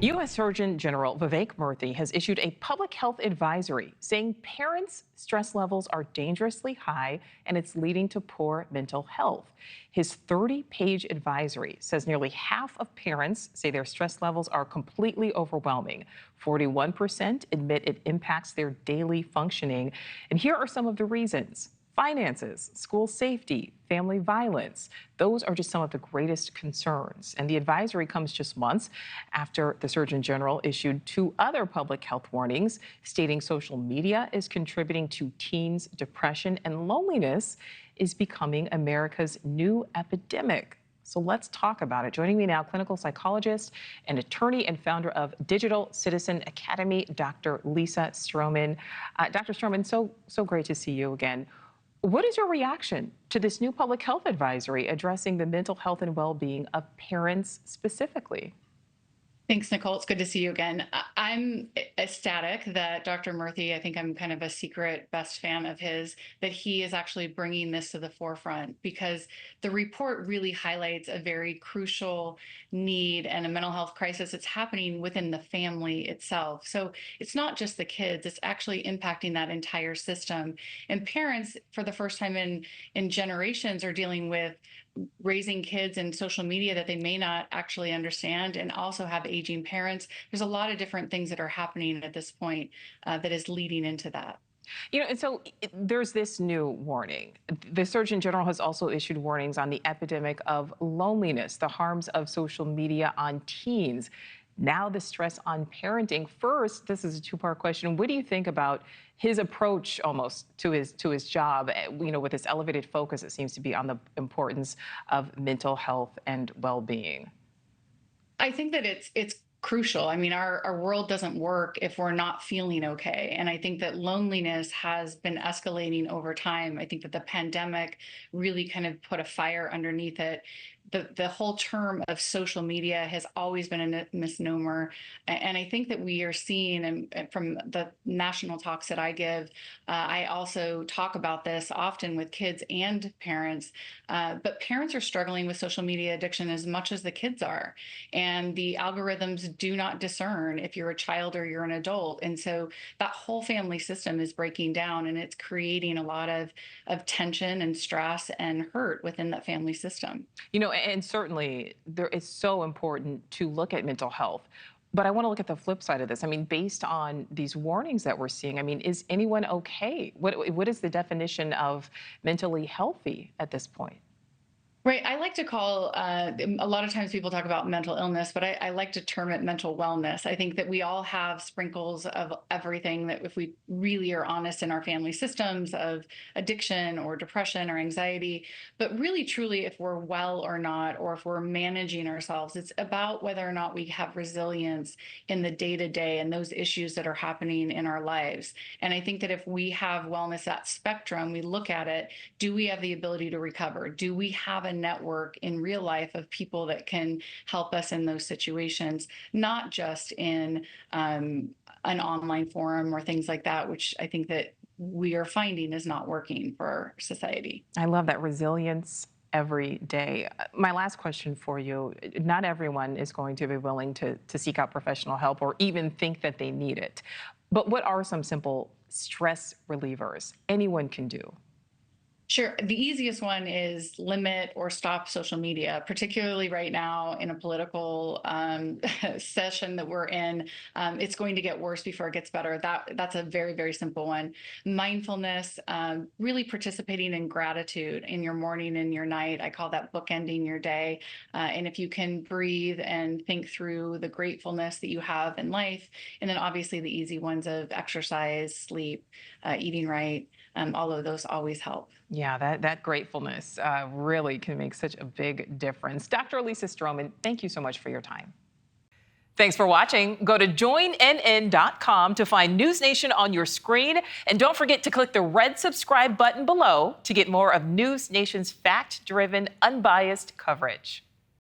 U.S. Surgeon General Vivek Murthy has issued a public health advisory saying parents' stress levels are dangerously high and it's leading to poor mental health. His 30-page advisory says nearly half of parents say their stress levels are completely overwhelming. 41% admit it impacts their daily functioning. And here are some of the reasons. Finances, school safety, family violence. Those are just some of the greatest concerns. And the advisory comes just months after the Surgeon General issued two other public health warnings, stating social media is contributing to teens' depression and loneliness is becoming America's new epidemic. So let's talk about it. Joining me now, clinical psychologist and attorney and founder of Digital Citizen Academy, Dr. Lisa Strohman. Dr. Strohman, so great to see you again. What is your reaction to this new public health advisory addressing the mental health and well-being of parents specifically? Thanks, Nichole. It's good to see you again. I'm ecstatic that Dr. Murthy, I think I'm kind of a secret best fan of his, that he is actually bringing this to the forefront, because the report really highlights a very crucial need and a mental health crisis that's happening within the family itself. So it's not just the kids, it's actually impacting that entire system. And parents, for the first time in generations, are dealing with raising kids in social media that they may not actually understand, and also have aging parents. There's a lot of different things that are happening at this point that is leading into that. You know, and so there's this new warning. The Surgeon General has also issued warnings on the epidemic of loneliness, the harms of social media on teens. Now the stress on parenting. First, this is a two-part question. What do you think about his approach almost to his job, you know, with this elevated focus it seems to be on the importance of mental health and well-being? I think that it's crucial. I mean, our world doesn't work if we're not feeling okay. And I think that loneliness has been escalating over time. I think that the pandemic really kind of put a fire underneath it. The whole term of social media has always been a misnomer. And I think that we are seeing, and from the national talks that I give, I also talk about this often with kids and parents, but parents are struggling with social media addiction as much as the kids are. And the algorithms do not discern if you're a child or you're an adult. And so that whole family system is breaking down, and it's creating a lot of tension and stress and hurt within that family system. You know, and certainly it's so important to look at mental health. But I want to look at the flip side of this. I mean, based on these warnings that we're seeing, I mean, is anyone okay? What is the definition of mentally healthy at this point? Right. I like to call, a lot of times people talk about mental illness, but I like to term it mental wellness. I think that we all have sprinkles of everything, that if we really are honest in our family systems of addiction or depression or anxiety, but really truly if we're well or not, or if we're managing ourselves, it's about whether or not we have resilience in the day-to-day and those issues that are happening in our lives. And I think that if we have wellness, that spectrum, we look at it, do we have the ability to recover? Do we have a network in real life of people that can help us in those situations, not just in an online forum or things like that, which I think that we are finding is not working for society. I love that resilience every day. My last question for you, not everyone is going to be willing to seek out professional help or even think that they need it. But what are some simple stress relievers anyone can do? Sure. The easiest one is limit or stop social media, particularly right now in a political session that we're in. It's going to get worse before it gets better. That's a very, very simple one. Mindfulness, really participating in gratitude in your morning and your night. I call that bookending your day. And if you can breathe and think through the gratefulness that you have in life, and then obviously the easy ones of exercise, sleep, eating right, all of those always help. Yeah, that gratefulness really can make such a big difference. Dr. Lisa Strohman, thank you so much for your time. Thanks for watching. Go to joinnn.com to find NewsNation on your screen. And don't forget to click the red subscribe button below to get more of NewsNation's fact-driven, unbiased coverage.